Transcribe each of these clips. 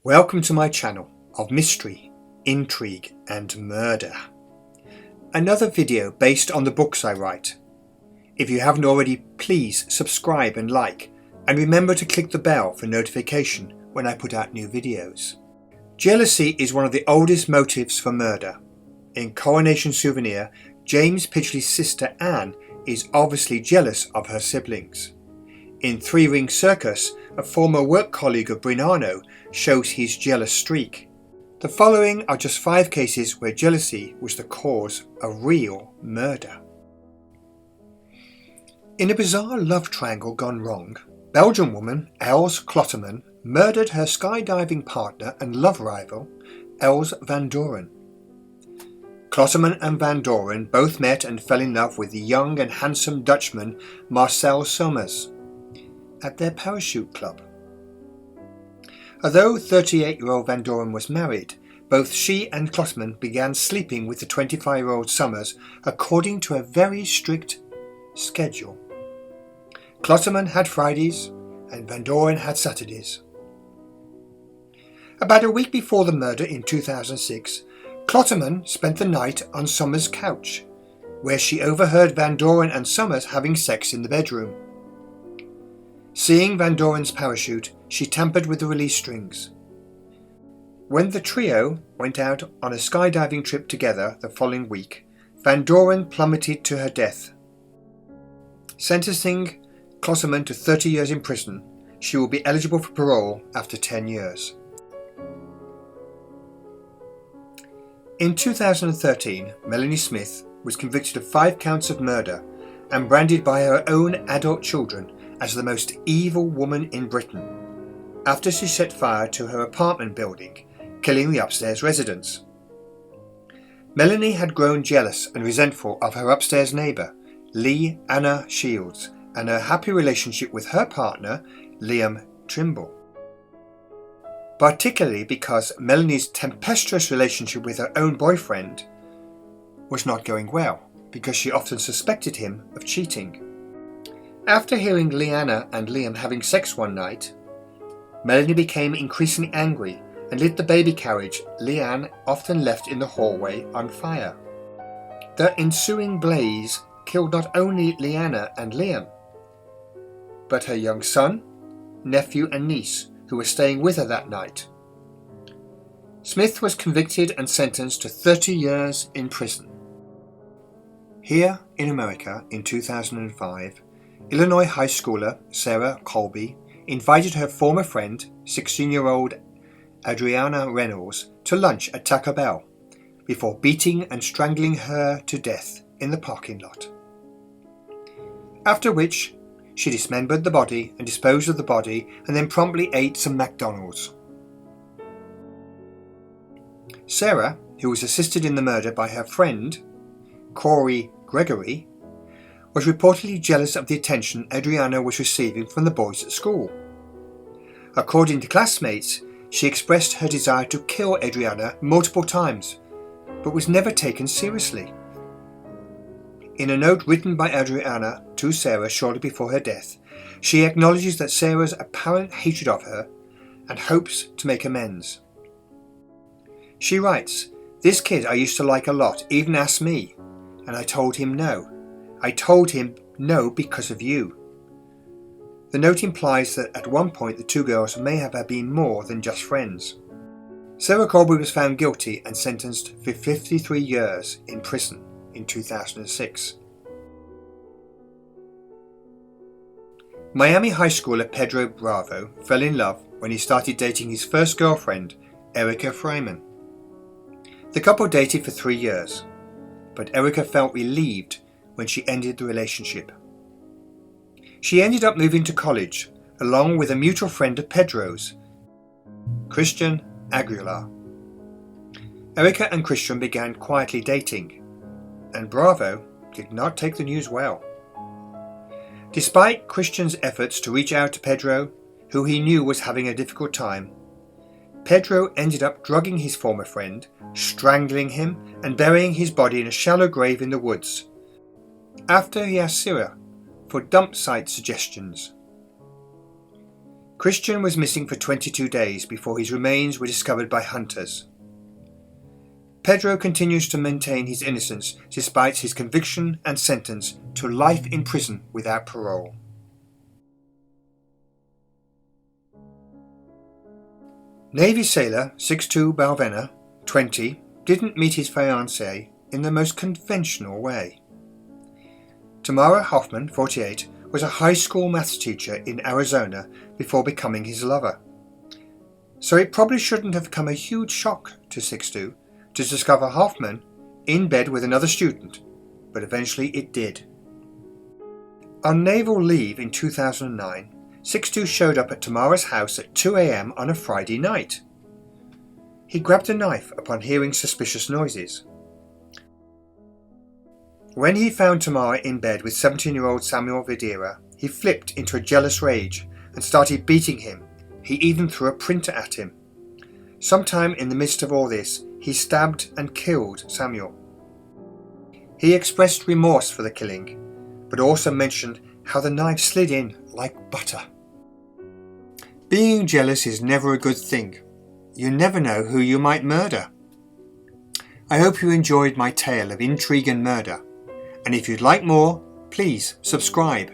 Welcome to my channel of mystery, intrigue and murder. Another video based on the books I write. If you haven't already, please subscribe and like, and remember to click the bell for notification when I put out new videos. Jealousy is one of the oldest motives for murder. In Coronation Souvenir, James Pidgley's sister Anne is obviously jealous of her siblings. In Three Ring Circus, a former work colleague of Brinano shows his jealous streak. The following are just 5 cases where jealousy was the cause of real murder. In a bizarre love triangle gone wrong, Belgian woman Els Klotterman murdered her skydiving partner and love rival Els van Doren. Klotterman and van Doren both met and fell in love with the young and handsome Dutchman Marcel Somers at their parachute club. Although 38-year-old Van Doren was married, both she and Klotterman began sleeping with the 25-year-old Somers according to a very strict schedule. Klotterman had Fridays and Van Doren had Saturdays. About a week before the murder in 2006, Klotterman spent the night on Somers' couch, where she overheard Van Doren and Somers having sex in the bedroom. Seeing Van Doren's parachute, she tampered with the release strings. When the trio went out on a skydiving trip together the following week, Van Doren plummeted to her death. Sentencing Klotterman to 30 years in prison, she will be eligible for parole after 10 years. In 2013, Melanie Smith was convicted of 5 counts of murder and branded by her own adult children as the most evil woman in Britain, after she set fire to her apartment building, killing the upstairs residents. Melanie had grown jealous and resentful of her upstairs neighbour, Lee Anna Shields, and her happy relationship with her partner, Liam Trimble. Particularly because Melanie's tempestuous relationship with her own boyfriend was not going well, because she often suspected him of cheating. After hearing Leanna and Liam having sex one night, Melanie became increasingly angry and lit the baby carriage Leanne often left in the hallway on fire. The ensuing blaze killed not only Leanna and Liam, but her young son, nephew and niece who were staying with her that night. Smith was convicted and sentenced to 30 years in prison. Here in America in 2005, Illinois high schooler Sarah Colby invited her former friend, 16-year-old Adriana Reynolds, to lunch at Taco Bell before beating and strangling her to death in the parking lot. After which, she dismembered the body and disposed of the body and then promptly ate some McDonald's. Sarah, who was assisted in the murder by her friend, Corey Gregory, was reportedly jealous of the attention Adriana was receiving from the boys at school. According to classmates, she expressed her desire to kill Adriana multiple times, but was never taken seriously. In a note written by Adriana to Sarah shortly before her death, she acknowledges that Sarah's apparent hatred of her and hopes to make amends. She writes, "This kid I used to like a lot even asked me, and I told him no. I told him no because of you." The note implies that at one point the two girls may have been more than just friends. Sarah Colby was found guilty and sentenced for 53 years in prison in 2006. Miami high schooler Pedro Bravo fell in love when he started dating his first girlfriend, Erica Freiman. The couple dated for 3 years, but Erica felt relieved when she ended the relationship. She ended up moving to college, along with a mutual friend of Pedro's, Christian Aguilar. Erica and Christian began quietly dating, and Bravo did not take the news well. Despite Christian's efforts to reach out to Pedro, who he knew was having a difficult time, Pedro ended up drugging his former friend, strangling him, and burying his body in a shallow grave in the woods, after he asked Sarah for dump site suggestions. Christian was missing for 22 days before his remains were discovered by hunters. Pedro continues to maintain his innocence despite his conviction and sentence to life in prison without parole. Navy sailor Sixto Balvena, 20, didn't meet his fiancée in the most conventional way. Tamara Hoffman, 48, was a high school maths teacher in Arizona before becoming his lover. So it probably shouldn't have come a huge shock to Sixto to discover Hoffman in bed with another student, but eventually it did. On naval leave in 2009, Sixto showed up at Tamara's house at 2 a.m. on a Friday night. He grabbed a knife upon hearing suspicious noises. When he found Tamara in bed with 17-year-old Samuel Videra, he flipped into a jealous rage and started beating him. He even threw a printer at him. Sometime in the midst of all this, he stabbed and killed Samuel. He expressed remorse for the killing, but also mentioned how the knife slid in like butter. Being jealous is never a good thing. You never know who you might murder. I hope you enjoyed my tale of intrigue and murder, and if you'd like more, please subscribe.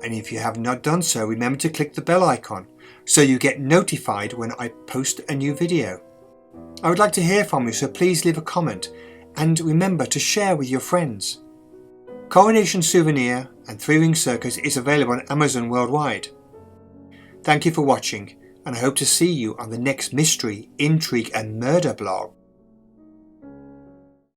And if you have not done so, remember to click the bell icon so you get notified when I post a new video. I would like to hear from you, so please leave a comment and remember to share with your friends. Coronation Souvenir and Three Ring Circus is available on Amazon worldwide. Thank you for watching, and I hope to see you on the next mystery, intrigue and murder blog.